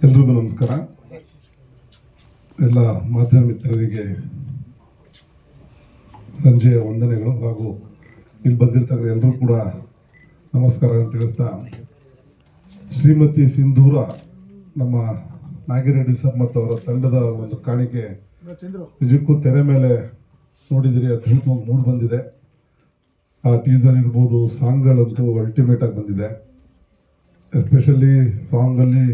ಎಲ್ರಿಗೂ ನಮಸ್ಕಾರ. ಎಲ್ಲ ಮಾಧ್ಯಮ ಮಿತ್ರರಿಗೆ ಸಂಜೆಯ ವಂದನೆಗಳು ಹಾಗೂ ಇಲ್ಲಿ ಬಂದಿರ್ತಾರೆ ಎಲ್ಲರೂ ಕೂಡ ನಮಸ್ಕಾರ ತಿಳಿಸ್ತಾ, ಶ್ರೀಮತಿ ಸಿಂಧೂರ ನಮ್ಮ ನಾಗಿರೆಡ್ಡಿ ಸರ್ ಮತ್ತು ಅವರ ತಂಡದ ಒಂದು ಕಾಣಿಕೆ ನಿಜಕ್ಕೂ ತೆರೆ ಮೇಲೆ ನೋಡಿದಿರಿ, ಅದ್ಭುತವಾಗಿ ಮೂಡ್ ಬಂದಿದೆ. ಆ ಟೀಸರ್ ಇರ್ಬೋದು, ಸಾಂಗ್ಗಳಂತೂ ಅಲ್ಟಿಮೇಟ್ ಆಗಿ ಬಂದಿದೆ. ಎಸ್ಪೆಷಲಿ ಸಾಂಗಲ್ಲಿ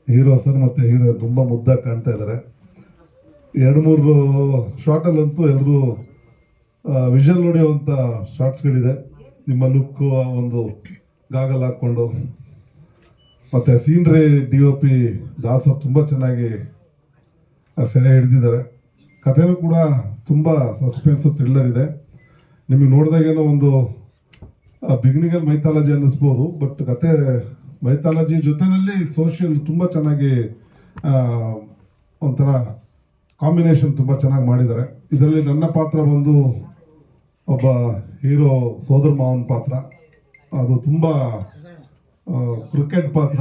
ಹೀರೋ ಸರ್ ಮತ್ತು ಹೀರೋ ತುಂಬ ಮುದ್ದಾಗಿ ಕಾಣ್ತಾ ಇದ್ದಾರೆ. 2-3 ಶಾರ್ಟಲ್ಲಂತೂ ಎಲ್ಲರೂ ವಿಷಲ್ ನೋಡಿಯುವಂಥ ಶಾರ್ಟ್ಸ್ಗಳಿದೆ. ನಿಮ್ಮ ಲುಕ್ಕು, ಆ ಒಂದು ಗಾಗಲ್ ಹಾಕ್ಕೊಂಡು, ಮತ್ತು ಸೀನ್ರಿ DOP ದಾಸ್ ಅವ್ರು ತುಂಬ ಚೆನ್ನಾಗಿ ಸೆರೆ ಹಿಡಿದಿದ್ದಾರೆ. ಕಥೆನೂ ಕೂಡ ತುಂಬ ಸಸ್ಪೆನ್ಸು ಥ್ರಿಲ್ಲರ್ ಇದೆ. ನಿಮಗೆ ನೋಡಿದಾಗೇನೋ ಒಂದು ಬಿಗಿನಿಂಗಲ್ಲಿ ಮೈಥಾಲಜಿ ಅನ್ನಿಸ್ಬೋದು, ಬಟ್ ಕತೆ ಮೈಥಾಲಜಿ ಜೊತೆಯಲ್ಲಿ ಸೋಷಿಯಲ್ ತುಂಬ ಚೆನ್ನಾಗಿ ಒಂಥರ ಕಾಂಬಿನೇಷನ್ ತುಂಬ ಚೆನ್ನಾಗಿ ಮಾಡಿದ್ದಾರೆ. ಇದರಲ್ಲಿ ನನ್ನ ಪಾತ್ರ ಬಂದು ಒಬ್ಬ ಹೀರೋ ಸೋದರ ಮಾವನ ಪಾತ್ರ. ಅದು ತುಂಬ ಕ್ರಿಕೆಟ್ ಪಾತ್ರ.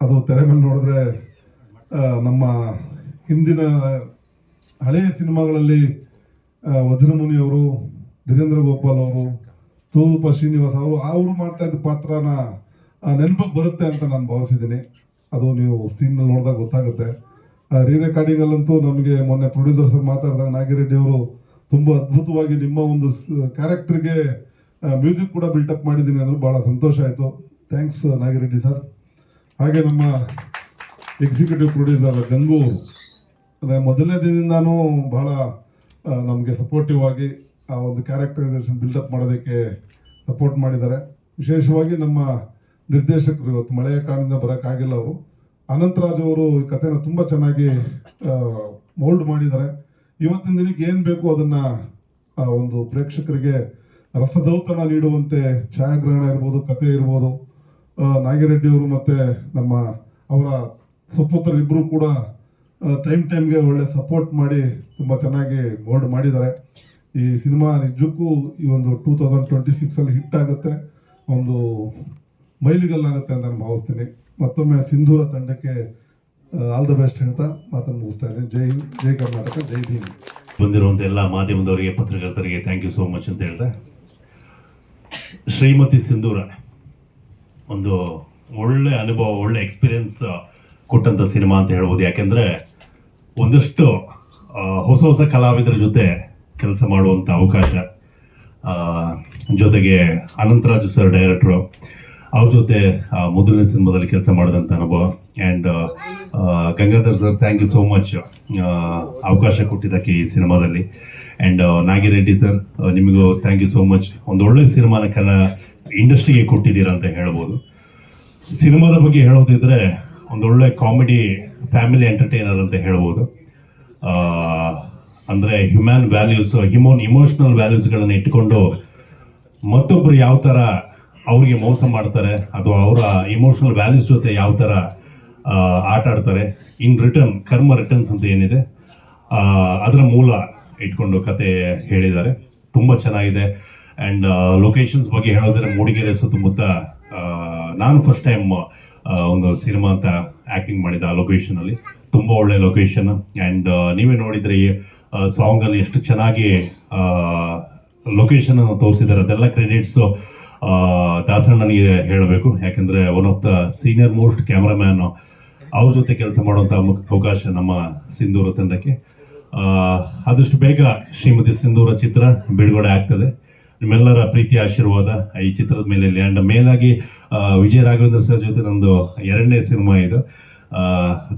ಅದು ತೆರೆ ಮೇಲೆ ನೋಡಿದ್ರೆ ನಮ್ಮ ಹಿಂದಿನ ಹಳೆಯ ಸಿನಿಮಾಗಳಲ್ಲಿ ವಜ್ರಮುನಿಯವರು, ಧೀರೇಂದ್ರ ಗೋಪಾಲ್ ಅವರು, ತೂಪ ಶ್ರೀನಿವಾಸ್ ಅವರು ಮಾಡ್ತಾ ಇದ್ದ ಪಾತ್ರನ ನೆನಪಿಗೆ ಬರುತ್ತೆ ಅಂತ ನಾನು ಭಾವಿಸಿದ್ದೀನಿ. ಅದು ನೀವು ಸೀನ್ನಲ್ಲಿ ನೋಡಿದಾಗ ಗೊತ್ತಾಗುತ್ತೆ. ರೀ ರೆಕಾರ್ಡಿಂಗಲ್ಲಂತೂ ನಮಗೆ ಮೊನ್ನೆ ಪ್ರೊಡ್ಯೂಸರ್ಸ್ ಮಾತಾಡಿದಾಗ ನಾಗಿರೆಡ್ಡಿ ಅವರು ತುಂಬ ಅದ್ಭುತವಾಗಿ ನಿಮ್ಮ ಒಂದು ಕ್ಯಾರೆಕ್ಟರ್ಗೆ ಮ್ಯೂಸಿಕ್ ಕೂಡ ಬಿಲ್ಟಪ್ ಮಾಡಿದ್ದೀನಿ ಅಂದ್ರೆ ಭಾಳ ಸಂತೋಷ ಆಯಿತು. Thanks Nagireddy sir. ಹಾಗೆ ನಮ್ಮ ಎಕ್ಸಿಕ್ಯೂಟಿವ್ ಪ್ರೊಡ್ಯೂಸರ್ ಗಂಗು ಮೊದಲನೇ ದಿನದಿಂದಾನು ಭಾಳ ನಮಗೆ ಸಪೋರ್ಟಿವ್ ಆಗಿ ಆ ಒಂದು ಕ್ಯಾರೆಕ್ಟರೈಸೇಷನ್ ಬಿಲ್ಡಪ್ ಮಾಡೋದಕ್ಕೆ ಸಪೋರ್ಟ್ ಮಾಡಿದ್ದಾರೆ. ವಿಶೇಷವಾಗಿ ನಮ್ಮ ನಿರ್ದೇಶಕರು, ಇವತ್ತು ಮಳೆಯ ಕಾರಣದಿಂದ ಬರೋಕ್ಕಾಗಿಲ್ಲ ಅವರು, ಅನಂತರಾಜ್ ಅವರು ಈ ಕಥೆನ ತುಂಬ ಚೆನ್ನಾಗಿ ಮೋಲ್ಡ್ ಮಾಡಿದ್ದಾರೆ. ಇವತ್ತಿನ ದಿನಕ್ಕೆ ಏನು ಬೇಕು ಅದನ್ನು ಒಂದು ಪ್ರೇಕ್ಷಕರಿಗೆ ರಸದೌತಣ ನೀಡುವಂತೆ ಛಾಯಾಗ್ರಹಣ ಇರ್ಬೋದು, ಕತೆ ಇರ್ಬೋದು, ನಾಗಿರೆಡ್ಡಿ ಅವರು ಮತ್ತು ನಮ್ಮ ಅವರ ಸುಪುತ್ರರು ಇಬ್ಬರು ಕೂಡ ಟೈಮ್ಗೆ ಒಳ್ಳೆ ಸಪೋರ್ಟ್ ಮಾಡಿ ತುಂಬ ಚೆನ್ನಾಗಿ ಮೋಲ್ಡ್ ಮಾಡಿದ್ದಾರೆ. ಈ ಸಿನಿಮಾ ನಿಜಕ್ಕೂ ಈ ಒಂದು 2026 ಹಿಟ್ ಆಗುತ್ತೆ, ಒಂದು ಮೈಲಿಗಲ್ಲಾಗುತ್ತೆ ಅಂತ ನಾನು ಭಾವಿಸ್ತೀನಿ. ಮತ್ತೊಮ್ಮೆ ಸಿಂಧೂರ ತಂಡಕ್ಕೆ ಆಲ್ ದ ಬೆಸ್ಟ್ ಹೇಳ್ತಾ ಮಾತನ್ನು ಮುಗಿಸ್ತಾ ಇದ್ದೀನಿ. ಜೈ ಹಿಂದ್, ಜೈ ಕರ್ನಾಟಕ, ಜೈ ಭೀಮ್. ಬಂದಿರುವಂಥ ಎಲ್ಲ ಮಾಧ್ಯಮದವರಿಗೆ, ಪತ್ರಕರ್ತರಿಗೆ ಥ್ಯಾಂಕ್ ಯು ಸೋ ಮಚ್ ಅಂತ ಹೇಳಿದೆ. ಶ್ರೀಮತಿ ಸಿಂಧೂರ ಒಂದು ಒಳ್ಳೆ ಅನುಭವ, ಒಳ್ಳೆ ಎಕ್ಸ್ಪೀರಿಯನ್ಸ್ ಕೊಟ್ಟಂಥ ಸಿನಿಮಾ ಅಂತ ಹೇಳ್ಬೋದು. ಯಾಕೆಂದರೆ ಒಂದಷ್ಟು ಹೊಸ ಕಲಾವಿದರ ಜೊತೆ ಕೆಲಸ ಮಾಡುವಂಥ ಅವಕಾಶ, ಜೊತೆಗೆ ಅನಂತರಾಜು ಸರ್ ಡೈರೆಕ್ಟ್ರು, ಅವ್ರ ಜೊತೆ ಮೊದಲನೇ ಸಿನಿಮಾದಲ್ಲಿ ಕೆಲಸ ಮಾಡಿದಂಥ ಅನುಭವ. And Gangadhar sir, thank you so much ಅವಕಾಶ ಕೊಟ್ಟಿದ್ದಕ್ಕೆ ಈ ಸಿನಿಮಾದಲ್ಲಿ. ಆ್ಯಂಡ್ ನಾಗಿರೆಡ್ಡಿ ಸರ್, ನಿಮಗೂ ಥ್ಯಾಂಕ್ ಯು ಸೋ ಮಚ್. ಒಂದು ಒಳ್ಳೆ ಸಿನಿಮಾನ ಇಂಡಸ್ಟ್ರಿಗೆ ಕೊಟ್ಟಿದ್ದೀರಾ ಅಂತ ಹೇಳ್ಬೋದು. ಸಿನಿಮಾದ ಬಗ್ಗೆ ಹೇಳೋದಿದ್ರೆ ಒಂದೊಳ್ಳೆ ಕಾಮಿಡಿ ಫ್ಯಾಮಿಲಿ ಎಂಟರ್ಟೈನರ್ ಅಂತ ಹೇಳ್ಬೋದು. ಅಂದರೆ ಹ್ಯೂಮನ್ ವ್ಯಾಲ್ಯೂಸ್, ಇಮೋಷ್ನಲ್ ವ್ಯಾಲ್ಯೂಸ್ಗಳನ್ನು ಇಟ್ಕೊಂಡು ಮತ್ತೊಬ್ಬರು ಯಾವ ಥರ ಅವ್ರಿಗೆ ಮೋಸ ಮಾಡ್ತಾರೆ ಅಥವಾ ಅವರ ಇಮೋಷ್ನಲ್ ವ್ಯಾಲ್ಯೂಸ್ ಜೊತೆ ಯಾವ ಥರ ಆಟ ಆಡ್ತಾರೆ, ಇನ್ ರಿಟರ್ನ್ ಕರ್ಮ ರಿಟರ್ನ್ಸ್ ಅಂತ ಏನಿದೆ ಅದರ ಮೂಲ ಇಟ್ಕೊಂಡು ಕತೆ ಹೇಳಿದ್ದಾರೆ. ತುಂಬ ಚೆನ್ನಾಗಿದೆ. ಆ್ಯಂಡ್ ಲೊಕೇಶನ್ಸ್ ಬಗ್ಗೆ ಹೇಳೋದ್ರೆ ಮೂಡಿಗೆರೆ ಸುತ್ತಮುತ್ತ ನಾನು ಫಸ್ಟ್ ಟೈಮ್ ಒಂದು ಸಿನಿಮಾ ಅಂತ ಆ್ಯಕ್ಟಿಂಗ್ ಮಾಡಿದ್ದೆ ಆ ಲೊಕೇಶನಲ್ಲಿ. ತುಂಬ ಒಳ್ಳೆ ಲೊಕೇಶನ್. ಆ್ಯಂಡ್ ನೀವೇ ನೋಡಿದರೆ ಸಾಂಗಲ್ಲಿ ಎಷ್ಟು ಚೆನ್ನಾಗಿ ಲೊಕೇಶನನ್ನು ತೋರಿಸಿದ್ದಾರೆ. ಅದೆಲ್ಲ ಕ್ರೆಡಿಟ್ಸು ದಾಸಣ್ಣನಿಗೆ ಹೇಳಬೇಕು. ಯಾಕೆಂದರೆ one of the senior most cameraman, ಅವ್ರ ಜೊತೆ ಕೆಲಸ ಮಾಡುವಂಥ ಅವಕಾಶ ನಮ್ಮ ಸಿಂಧೂರ ತಂಡಕ್ಕೆ. ಆದಷ್ಟು ಬೇಗ ಶ್ರೀಮತಿ ಸಿಂಧೂರ ಚಿತ್ರ ಬಿಡುಗಡೆ ಆಗ್ತದೆ. ನಿಮ್ಮೆಲ್ಲರ ಪ್ರೀತಿ ಆಶೀರ್ವಾದ ಈ ಚಿತ್ರದ ಮೇಲೆ ಇರಲಿ. ಆ್ಯಂಡ್ ಮೇಲಾಗಿ ವಿಜಯ ರಾಘವೇಂದ್ರ ಸರ್ ಜೊತೆ ನಂದು 2ನೇ ಸಿನಿಮಾ ಇದು.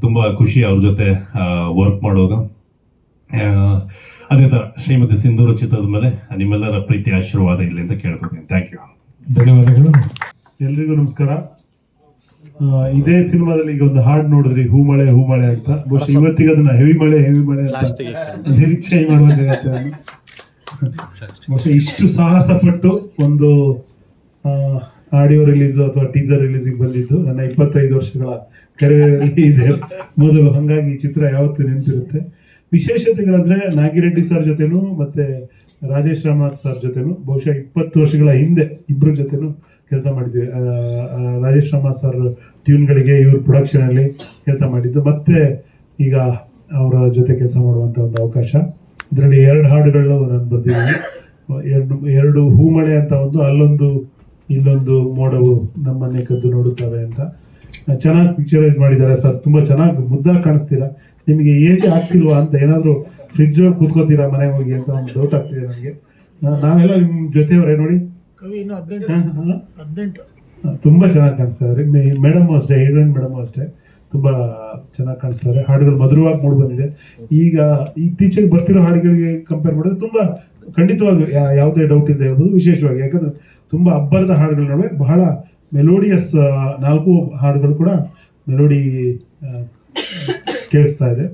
ತುಂಬ ಖುಷಿ ಅವ್ರ ಜೊತೆ ವರ್ಕ್ ಮಾಡೋದು. ಅದೇ ಥರ ಶ್ರೀಮತಿ ಸಿಂಧೂರ ಚಿತ್ರದ ಮೇಲೆ ನಿಮ್ಮೆಲ್ಲರ ಪ್ರೀತಿ ಆಶೀರ್ವಾದ ಇರಲಿ ಅಂತ ಕೇಳ್ಕೊತೀನಿ. ಥ್ಯಾಂಕ್ ಯು, ಧನ್ಯವಾದಗಳು. ಎಲ್ರಿಗೂ ನಮಸ್ಕಾರ. ಇದೇ ಸಿನಿಮಾದಲ್ಲಿ ಈಗ ಒಂದು ಹಾಡು ನೋಡಿದ್ರಿ, ಹೂ ಮಳೆ ಅಂತ. ಬಹುಶಃ ಇವತ್ತಿಗೆ ಅದನ್ನ ಹೆವಿ ಮಳೆ ನಿರೀಕ್ಷೆ ಮಾಡುವಂತಾಗತ್ತೆ. ಬಹುಶಃ ಇಷ್ಟು ಸಾಹಸ ಪಟ್ಟು ಒಂದು ಆಡಿಯೋ ರಿಲೀಸು ಅಥವಾ ಟೀಸರ್ ರಿಲೀಸಿಗೆ ಬಂದಿದ್ದು ನನ್ನ 25 ವರ್ಷಗಳ ಕರಿಯರಲ್ಲಿ ಇದೆ ಮೊದಲು. ಹಾಗಾಗಿ ಈ ಚಿತ್ರ ಯಾವತ್ತೂ ನೆನಪಿರುತ್ತೆ. ವಿಶೇಷತೆಗಳಂದ್ರೆ ನಾಗಿರೆಡ್ಡಿ ಸರ್ ಜೊತೆನೂ ಮತ್ತೆ ರಾಜೇಶ್ ರಾಮನಾಥ್ ಸರ್ ಜೊತೆನೂ ಬಹುಶಃ 20 ವರ್ಷಗಳ ಹಿಂದೆ ಇಬ್ಬರ ಜೊತೆನೂ ಕೆಲಸ ಮಾಡಿದ್ವಿ. ರಾಜೇಶ್ ರಮ್ಮ ಸರ್ ಟ್ಯೂನ್ಗಳಿಗೆ ಇವ್ರ ಪ್ರೊಡಕ್ಷನಲ್ಲಿ ಕೆಲಸ ಮಾಡಿದ್ದು. ಮತ್ತೆ ಈಗ ಅವರ ಜೊತೆ ಕೆಲಸ ಮಾಡುವಂಥ ಒಂದು ಅವಕಾಶ. ಇದರಲ್ಲಿ 2 ಹಾಡುಗಳು ನಾನು ಬರೆದಿದ್ದೀನಿ. ಎರಡು ಹೂಮಳೆ ಅಂತ ಒಂದು, ಅಲ್ಲೊಂದು ಇಲ್ಲೊಂದು ಮೋಡವು ನಮ್ಮನ್ನೇ ಕದ್ದು ನೋಡುತ್ತವೆ ಅಂತ. ಚೆನ್ನಾಗಿ ಪಿಕ್ಚರೈಸ್ ಮಾಡಿದ್ದಾರೆ ಸರ್. ತುಂಬ ಚೆನ್ನಾಗಿ ಮುದ್ದಾಗಿ ಕಾಣಿಸ್ತೀರಾ. ನಿಮಗೆ ಏಜ್ ಆಗ್ತಿಲ್ವಾ ಅಂತ, ಏನಾದರೂ ಫ್ರಿಜ್ ಒಳಗೆ ಕೂತ್ಕೋತೀರಾ ಮನೆಗೆ ಹೋಗಿ ಅಂತ ಒಂದು ಡೌಟ್ ಆಗ್ತಿದೆ ನನಗೆ. ನಾವೆಲ್ಲ ನಿಮ್ಮ ಜೊತೆಯವರೇ ನೋಡಿ. ತುಂಬ ಚೆನ್ನಾಗಿ ಕಾಣಿಸ್ತಾರೆ. ಮೇಡಮ್ ಅಷ್ಟೇ, ಹೀರೋಯಿನ್ ಮೇಡಮ್ ಅಷ್ಟೇ ತುಂಬ ಚೆನ್ನಾಗಿ ಕಾಣಿಸ್ತಾರೆ. ಹಾಡುಗಳು ಮಧುರವಾಗಿ ಮೂಡಿ ಬಂದಿದೆ. ಈಗ ಇತ್ತೀಚೆಗೆ ಬರ್ತಿರೋ ಹಾಡುಗಳಿಗೆ ಕಂಪೇರ್ ಮಾಡಿದ್ರೆ ತುಂಬ ಖಂಡಿತವಾಗಿ ಯಾವುದೇ ಡೌಟ್ ಇಲ್ಲದೆ ಹೇಳ್ಬೋದು. ವಿಶೇಷವಾಗಿ ಯಾಕಂದರೆ ತುಂಬ ಅಬ್ಬರದ ಹಾಡುಗಳ ನಡುವೆ ಬಹಳ ಮೆಲೋಡಿಯಸ್ 4 ಹಾಡುಗಳು ಕೂಡ ಮೆಲೋಡಿ ಕೇಳಿಸ್ತಾ ಇದೆ.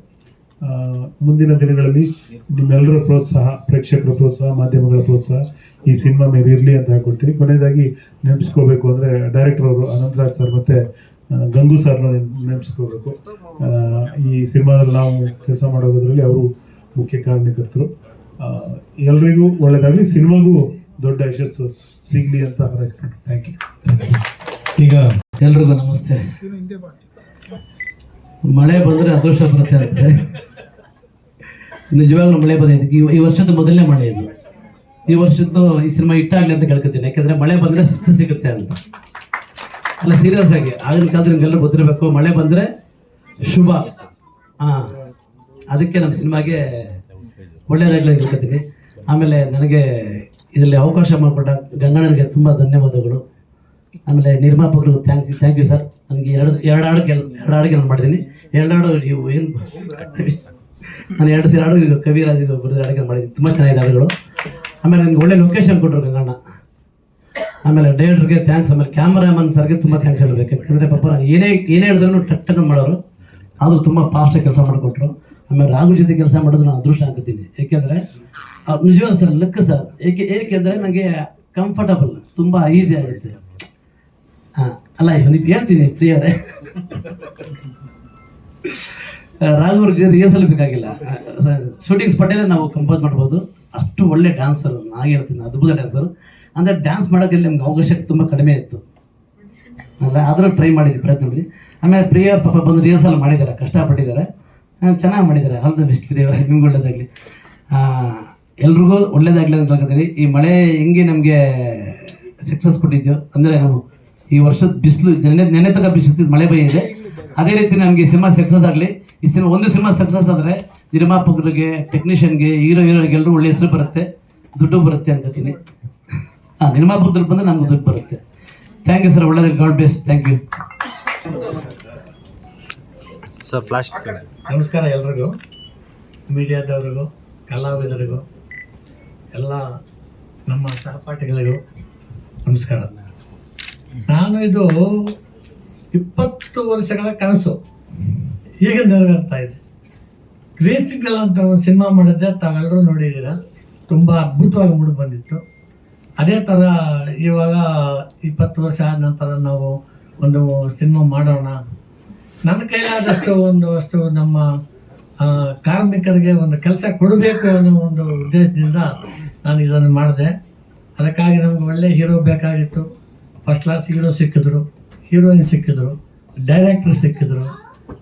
ಮುಂದಿನ ದಿನಗಳಲ್ಲಿ ನಿಮ್ಮೆಲ್ಲರ ಪ್ರೋತ್ಸಾಹ, ಪ್ರೇಕ್ಷಕರ ಪ್ರೋತ್ಸಾಹ, ಮಾಧ್ಯಮಗಳ ಪ್ರೋತ್ಸಾಹ ಈ ಸಿನಿಮಾ ಮೇಲೆ ಇರಲಿ ಅಂತ ಹೇಳ್ಕೊಡ್ತೀನಿ. ಕೊನೆಯದಾಗಿ ನೆನಪಿಸ್ಕೋಬೇಕು ಅಂದರೆ ಡೈರೆಕ್ಟರ್ ಅವರು ಅನಂತರಾಜ್ ಸರ್ ಮತ್ತು ಗಂಗು ಸರ್ನ ನೆನಪಿಸ್ಕೋಬೇಕು. ಈ ಸಿನಿಮಾದಲ್ಲಿ ನಾವು ಕೆಲಸ ಮಾಡೋದ್ರಲ್ಲಿ ಅವರು ಮುಖ್ಯ ಕಾರಣಕರ್ತರು. ಎಲ್ರಿಗೂ ಒಳ್ಳೆಯದಾಗಲಿ, ಸಿನಿಮಾಗೂ ದೊಡ್ಡ ಯಶಸ್ಸು ಸಿಗಲಿ ಅಂತ ಹಾರೈಸ್ತೀನಿ. Thank you. ಈಗ ಎಲ್ರಿಗೂ ನಮಸ್ತೆ. ಮಳೆ ಬಂದರೆ ಅದೃಷ್ಟ ಬರುತ್ತೆ ಅಂತಾರೆ. ನಿಜವಾಗ್ಲೂ ಮಳೆ ಬಂದಿದೆ. ಈ ವರ್ಷದ ಮೊದಲನೇ ಮಳೆ ಇದು. ಈ ವರ್ಷದ್ದು ಈ ಸಿನಿಮಾ ಹಿಟ್ಟಾಗಲಿ ಅಂತ ಕೇಳ್ಕೊತೀನಿ. ಯಾಕೆಂದರೆ ಮಳೆ ಬಂದರೆ ಸಕ್ಸಸ್ ಸಿಗುತ್ತೆ ಅಂತ. ಅಲ್ಲ, ಸೀರಿಯಸ್ ಆಗಿ ಆಗಿನ ಕಾಲದಲ್ಲಿ ನಿಮ್ಗೆಲ್ಲರೂ ಗೊತ್ತಿರಬೇಕು, ಮಳೆ ಬಂದರೆ ಶುಭ. ಅದಕ್ಕೆ ನಮ್ಮ ಸಿನಿಮಾಗೆ ಒಳ್ಳೆಯದಾಗಲಿ ಅಂತ ಕೇಳ್ಕೊತೀನಿ. ಆಮೇಲೆ ನನಗೆ ಇದರಲ್ಲಿ ಅವಕಾಶ ಮಾಡಿಕೊಟ್ಟ ಗಂಗಣ್ಣನಿಗೆ ತುಂಬ ಧನ್ಯವಾದಗಳು. ಆಮೇಲೆ ನಿರ್ಮಾಪಕರಿಗೂ ಥ್ಯಾಂಕ್ ಯು ಸರ್. ನನಗೆ ಎರಡು ಹಾಡಿಗೆ ನಾನು ಮಾಡಿದ್ದೀನಿ. 2 ಹಾಡು ನೀವು ಏನು ನಾನು 2 ಹಾಡು ಕವಿರಾಜಿಗೆ ಬರೆದ ಹಾಡಿಗೆ ಮಾಡಿದ್ದೀನಿ. ತುಂಬ ಚೆನ್ನಾಗಿದೆ ಹಾಡುಗಳು. ಆಮೇಲೆ ನನಗೆ ಒಳ್ಳೆ ಲೊಕೇಶನ್ ಕೊಟ್ಟರು ಗಂಗಣ್ಣ. ಆಮೇಲೆ ಡೈರೆಕ್ಟರ್ಗೆ ಥ್ಯಾಂಕ್ಸ್. ಆಮೇಲೆ ಕ್ಯಾಮರಾಮನ್ ಸರ್ಗೆ ತುಂಬ ಥ್ಯಾಂಕ್ಸ್ ಹೇಳಬೇಕು. ಯಾಕಂದರೆ ಪಾಪ ನಾನು ಏನೇ ಹೇಳಿದ್ರು ಟಕ್ ಮಾಡೋರು, ಆದರೂ ತುಂಬ ಫಾಸ್ಟಾಗಿ ಕೆಲಸ ಮಾಡಿಕೊಟ್ರು. ಆಮೇಲೆ ರಾಘು ಜೊತೆ ಕೆಲಸ ಮಾಡೋದು ನಾನು ಅದೃಷ್ಟ ಹಾಕುತ್ತೀನಿ. ಏಕೆಂದರೆ ನಿಜವಾಗ್ಲೂ ಸರ್ ಲಕ್ ಸರ್. ಏಕೆಂದರೆ ನನಗೆ ಕಂಫರ್ಟಬಲ್, ತುಂಬ ಈಸಿ ಆಗುತ್ತೆ. ಅಲ್ಲ ನೀವು ಹೇಳ್ತೀನಿ ಪ್ರಿಯವರೇ, ರಾಘವ್ರ ಜೊತೆ ರಿಹರ್ಸಲ್ ಬೇಕಾಗಿಲ್ಲ. ಶೂಟಿಂಗ್ ಸ್ಪಾಟಲ್ಲೇ ನಾವು ಕಂಪೋಸ್ ಮಾಡ್ಬೋದು. ಅಷ್ಟು ಒಳ್ಳೆ ಡ್ಯಾನ್ಸರು, ನಾನು ಹೇಳ್ತೀನಿ, ಅದ್ಭುತ ಡ್ಯಾನ್ಸರು. ಅಂದರೆ ಡ್ಯಾನ್ಸ್ ಮಾಡೋಕ್ಕೆ ನಿಮ್ಗೆ ಅವಕಾಶ ತುಂಬ ಕಡಿಮೆ ಇತ್ತು ಅಲ್ಲ, ಆದರೂ ಟ್ರೈ ಮಾಡಿದ್ವಿ, ಪ್ರಯತ್ನ ಮಾಡಿದ್ವಿ. ಆಮೇಲೆ ಪ್ರಿಯ ಪಾಪ ಬಂದು ರಿಹರ್ಸಲ್ ಮಾಡಿದ್ದಾರೆ, ಕಷ್ಟಪಟ್ಟಿದ್ದಾರೆ, ಚೆನ್ನಾಗಿ ಮಾಡಿದ್ದಾರೆ. ಆಲ್ ದ ಬೆಸ್ಟ್ ಪ್ರಿಯವರೇ, ನಿಮ್ಗೆ ಒಳ್ಳೇದಾಗಲಿ, ಎಲ್ರಿಗೂ ಒಳ್ಳೇದಾಗಲಿ ಅಂತ ಹೇಳ್ತೀನಿ. ಈ ಮಳೆ ಹೆಂಗೆ ನಮಗೆ ಸಕ್ಸಸ್ ಕೊಟ್ಟಿದ್ಯೋ, ಅಂದರೆ ನಾವು ಈ ವರ್ಷದ ಬಿಸಿಲು ನೆನೆ ತಗ ಬಿಸಿಲು ಮಳೆ ಬಂದಿದೆ, ಅದೇ ರೀತಿ ನಮಗೆ ಸಿನಿಮಾ ಸಕ್ಸಸ್ ಆಗಲಿ. ಈ ಒಂದು ಸಿನಿಮಾ ಸಕ್ಸಸ್ ಆದರೆ ನಿರ್ಮಾಪಕರಿಗೆ, ಟೆಕ್ನಿಷಿಯನ್ಗೆ, ಹೀರೋಯಿನ್ಗೆ ಎಲ್ಲರೂ ಒಳ್ಳೆ ಹೆಸರು ಬರುತ್ತೆ, ದುಡ್ಡು ಬರುತ್ತೆ ಅನ್ಕೋತೀನಿ. ನಿರ್ಮಾಪಕರು ಬಂದರೆ ನಮ್ಗೆ ದುಡ್ಡು ಬರುತ್ತೆ. Thank you sir. ಒಳ್ಳೆದಾಗಿ, God bless. Thank you sir. Flash ನಮಸ್ಕಾರ ಎಲ್ರಿಗೂ, ಮೀಡಿಯಾದವ್ರಿಗೂ, ಕಲಾವಿದರಿಗೂ, ಎಲ್ಲ ನಮ್ಮ ಸಹಪಾಠಿಗಳಿಗೂ ನಮಸ್ಕಾರ. ನಾನು ಇದು 20 ವರ್ಷಗಳ ಕನಸು ಈಗ ನೆರವೇರ್ತಾ ಇದೆ. ಗ್ರೇಸಿಗಲ್ ಅಂತ ಒಂದು ಸಿನಿಮಾ ಮಾಡಿದ್ದೆ, ತಾವೆಲ್ಲರೂ ನೋಡಿದ್ದೀರ. ತುಂಬ ಅದ್ಭುತವಾಗಿ ಮೂಡಿ ಬಂದಿತ್ತು. ಅದೇ ಥರ ಇವಾಗ 20 ವರ್ಷ ಆದ ನಂತರ ನಾವು ಒಂದು ಸಿನಿಮಾ ಮಾಡೋಣ, ನನ್ನ ಕೈಲಾದಷ್ಟು ಅಷ್ಟು ನಮ್ಮ ಕಾರ್ಮಿಕರಿಗೆ ಒಂದು ಕೆಲಸ ಕೊಡಬೇಕು ಅನ್ನೋ ಒಂದು ಉದ್ದೇಶದಿಂದ ನಾನು ಇದನ್ನು ಮಾಡಿದೆ. ಅದಕ್ಕಾಗಿ ನಮ್ಗೆ ಒಳ್ಳೆ ಹೀರೋ ಬೇಕಾಗಿತ್ತು. ಫಸ್ಟ್ ಕ್ಲಾಸ್ ಹೀರೋ ಸಿಕ್ಕಿದ್ರು, ಹೀರೋಯಿನ್ ಸಿಕ್ಕಿದ್ರು, ಡೈರೆಕ್ಟ್ರ್ ಸಿಕ್ಕಿದ್ರು,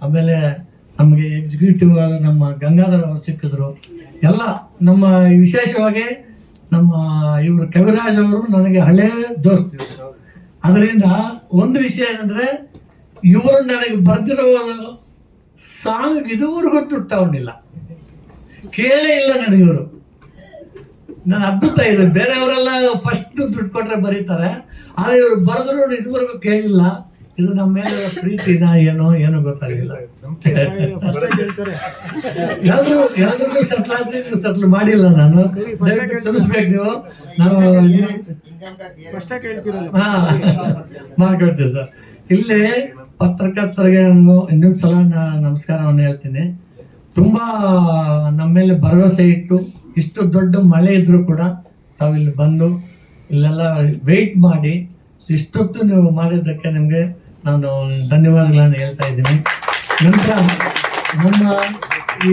ಆಮೇಲೆ ನಮಗೆ ಎಕ್ಸಿಕ್ಯೂಟಿವ್ ಆದ ನಮ್ಮ ಗಂಗಾಧರ್ ಅವರು ಸಿಕ್ಕಿದ್ರು. ಎಲ್ಲ ನಮ್ಮ ವಿಶೇಷವಾಗಿ ನಮ್ಮ ಇವರು ಕವಿರಾಜ್ ಅವರು ನನಗೆ ಹಳೇ ದೋಸ್ತಿರು. ಅದರಿಂದ ಒಂದು ವಿಷಯ ಏನಂದರೆ, ಇವರು ನನಗೆ ಬರೆದಿರೋ ಸಾಂಗ್ ಇದುವರೆಗೂ ದುಡ್ಡು ತಗೊಂಡಿಲ್ಲ, ಕೇಳೇ ಇಲ್ಲ ನನಗೆ ಇವರು. ನಾನು ಅದ್ಭುತ ಇದು. ಬೇರೆಯವರೆಲ್ಲ ಫಸ್ಟ್ ದುಡ್ಡು ಕೊಟ್ಟರೆ ಬರೀತಾರೆ, ಆದರೆ ಇವರು ಬರೆದ್ರು ಇದುವರೆಗೂ ಕೇಳಿಲ್ಲ. ಇದು ನಮ್ಮ ಮೇಲೆ ಪ್ರೀತಿನ ಏನೋ ಗೊತ್ತಾಗಿಲ್ಲ. ಎಲ್ರಿಗೂ ಸೆಟ್ಲ್ ಆದ್ರೆ ನೀವು ಸೆಟ್ಲ್ ಮಾಡಿಲ್ಲ. ನಾನು ಕ್ಷಮಿಸ್ಬೇಕು, ನೀವು ನಾವು ಮಾಡ್ಕೊಳ್ತೀವಿ ಸರ್. ಇಲ್ಲಿ ಪತ್ರಕರ್ತರಿಗೆ ನಾನು ಇನ್ನೊಂದು ಸಲ ನಮಸ್ಕಾರವನ್ನು ಹೇಳ್ತೀನಿ. ತುಂಬ ನಮ್ಮ ಮೇಲೆ ಭರವಸೆ ಇಟ್ಟು, ಇಷ್ಟು ದೊಡ್ಡ ಮಳೆ ಇದ್ರೂ ಕೂಡ ತಾವಿಲ್ಲಿ ಬಂದು ಇಲ್ಲೆಲ್ಲ ವೆಯ್ಟ್ ಮಾಡಿ ಇಷ್ಟೊತ್ತು ನೀವು ಮಾಡಿದ್ದಕ್ಕೆ ನಿಮಗೆ ನಾನು ಧನ್ಯವಾದಗಳನ್ನು ಹೇಳ್ತಾ ಇದ್ದೀನಿ. ನಂತರ ನಮ್ಮ ಈ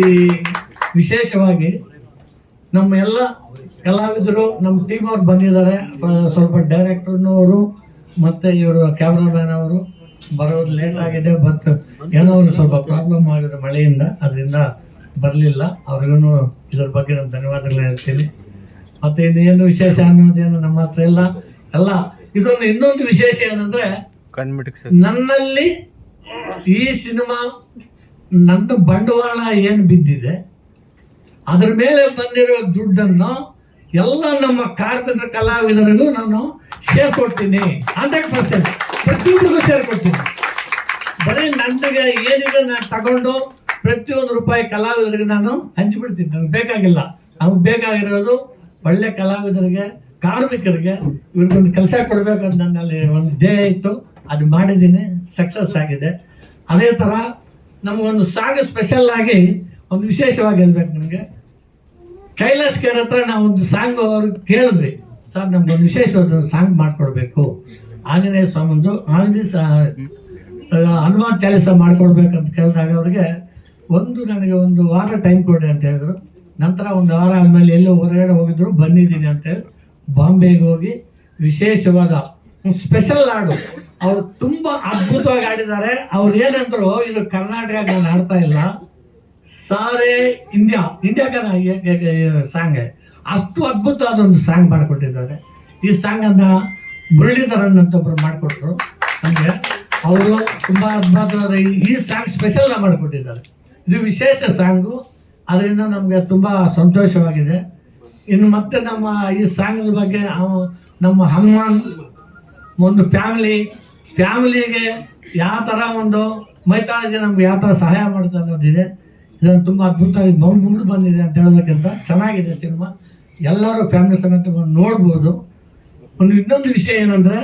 ವಿಶೇಷವಾಗಿ ನಮ್ಮ ಎಲ್ಲ ಕಲಾವಿದರು, ನಮ್ಮ ಟೀಮ್ ಅವ್ರು ಬಂದಿದ್ದಾರೆ. ಸ್ವಲ್ಪ ಡೈರೆಕ್ಟರ್ನವರು ಮತ್ತು ಇವರು ಕ್ಯಾಮ್ರಾಮ್ಯಾನ್ ಅವರು ಬರೋದು ಲೇಟ್ ಆಗಿದೆ, ಬಟ್ ಏನೋ ಒಂದು ಸ್ವಲ್ಪ ಪ್ರಾಬ್ಲಮ್ ಆಗಿದೆ ಮಳೆಯಿಂದ, ಅದರಿಂದ ಬರಲಿಲ್ಲ. ಅವ್ರಿಗೂ ಇದ್ರ ಬಗ್ಗೆ ನಾನು ಧನ್ಯವಾದಗಳನ್ನ ಹೇಳ್ತೀನಿ. ಮತ್ತು ಇನ್ನೇನು ವಿಶೇಷ ಅನ್ನೋದೇನು ನಮ್ಮ ಹತ್ರ ಇಲ್ಲ. ಎಲ್ಲ ಇನ್ನೊಂದು ವಿಶೇಷ ಏನಂದರೆ, ನನ್ನಲ್ಲಿ ಈ ಸಿನಿಮಾ ನನ್ನ ಬಂಡವಾಳ ಏನು ಬಿದ್ದಿದೆ ಅದ್ರ ಮೇಲೆ ಬಂದಿರೋ ದುಡ್ಡನ್ನು ಎಲ್ಲ ನಮ್ಮ ಕಾರ್ಮಿಕ ಕಲಾವಿದರಿಗೂ ನಾನು ಶೇರ್ ಕೊಡ್ತೀನಿ. 100% ಪ್ರತಿಯೊಬ್ಬರಿಗೂ ಶೇರ್ ಕೊಡ್ತೀನಿ. ಬರೀ ನನಗೆ ಏನಿದೆ ನಾನು ತಗೊಂಡು ಪ್ರತಿಯೊಂದು ರೂಪಾಯಿ ಕಲಾವಿದರಿಗೆ ನಾನು ಹಂಚಿಬಿಡ್ತೀನಿ. ನನಗೆ ಬೇಕಾಗಿಲ್ಲ. ನಮ್ಗೆ ಬೇಕಾಗಿರೋದು ಒಳ್ಳೆ ಕಲಾವಿದರಿಗೆ, ಕಾರ್ಮಿಕರಿಗೆ ಇವ್ರಿಗೊಂದು ಕೆಲಸ ಕೊಡಬೇಕಂತ ನನ್ನಲ್ಲಿ ಒಂದು ಧ್ಯೇಯ ಇತ್ತು. ಅದು ಮಾಡಿದ್ದೀನಿ, ಸಕ್ಸಸ್ ಆಗಿದೆ. ಅದೇ ಥರ ನಮಗೊಂದು ಸಾಂಗ್ ಸ್ಪೆಷಲ್ ಆಗಿ ಒಂದು ವಿಶೇಷವಾಗಿ ಹೇಳ್ಬೇಕು. ನಿಮಗೆ ಕೈಲಾಸ್ ಕೇರ್ ಹತ್ರ ನಾವೊಂದು ಸಾಂಗ್ ಅವ್ರಿಗೆ ಕೇಳಿದ್ವಿ, ಸರ್ ನಮ್ಗೊಂದು ವಿಶೇಷವಾದ ಸಾಂಗ್ ಮಾಡಿಕೊಡ್ಬೇಕು, ಆಂಜನೇಯ ಸ್ವಾಮಿಂದು ಹನುಮಾನ್ ಚಾಲೀಸ ಮಾಡಿಕೊಡ್ಬೇಕಂತ ಕೇಳಿದಾಗ ಅವ್ರಿಗೆ ನನಗೆ ಒಂದು ವಾರ ಟೈಮ್ ಕೊಡಿ ಅಂತ ಹೇಳಿದ್ರು. ನಂತರ ಒಂದು ವಾರ ಆದಮೇಲೆ ಎಲ್ಲೋ ಹೊರಗಡೆ ಹೋಗಿದ್ರು, ಬಂದಿದ್ದೀನಿ ಅಂತೇಳಿ ಬಾಂಬೆಗೆ ಹೋಗಿ ವಿಶೇಷವಾದ ಸ್ಪೆಷಲ್ ಹಾಡು ಅವ್ರು ತುಂಬ ಅದ್ಭುತವಾಗಿ ಆಡಿದ್ದಾರೆ. ಅವ್ರು ಏನಂದ್ರು, ಇದು ಕರ್ನಾಟಕ ನಾನು ಆಡ್ತಾ ಇಲ್ಲ, ಸಾರೇ ಇಂಡಿಯಾಗ ಸಾಂಗ್ ಅಷ್ಟು ಅದ್ಭುತವಾದ ಒಂದು ಸಾಂಗ್ ಮಾಡಿಕೊಟ್ಟಿದ್ದಾರೆ. ಈ ಸಾಂಗನ್ನು ಮುರಳೀಧರನ್ ಅಂತ ಒಬ್ಬರು ಮಾಡಿಕೊಟ್ರು ನಮಗೆ. ಅವರು ತುಂಬ ಅದ್ಭುತವಾದ ಈ ಸಾಂಗ್ ಸ್ಪೆಷಲ್ ಮಾಡಿಕೊಟ್ಟಿದ್ದಾರೆ. ಇದು ವಿಶೇಷ ಸಾಂಗು, ಅದರಿಂದ ನಮಗೆ ತುಂಬ ಸಂತೋಷವಾಗಿದೆ. ಇನ್ನು ಮತ್ತೆ ನಮ್ಮ ಈ ಸಾಂಗ್ ಬಗ್ಗೆ ನಮ್ಮ ಹನುಮಾನ್ ಒಂದು ಫ್ಯಾಮಿಲಿಗೆ ಯಾವ ಥರ ಒಂದು ಮೈತಾಳಜಿ ನಮ್ಗೆ ಯಾವ ಥರ ಸಹಾಯ ಮಾಡ್ತಾ ಅನ್ನೋದಿದೆ. ಇದನ್ನು ತುಂಬ ಅದ್ಭುತವಾಗಿ ಮುಂದೆ ಬಂದಿದೆ ಅಂತ ಹೇಳೋದಕ್ಕಿಂತ ಚೆನ್ನಾಗಿದೆ ಸಿನಿಮಾ. ಎಲ್ಲರೂ ಫ್ಯಾಮಿಲಿ ಸಮೇತ ಬಂದು ನೋಡ್ಬೋದು. ಇನ್ನೊಂದು ವಿಷಯ ಏನಂದರೆ,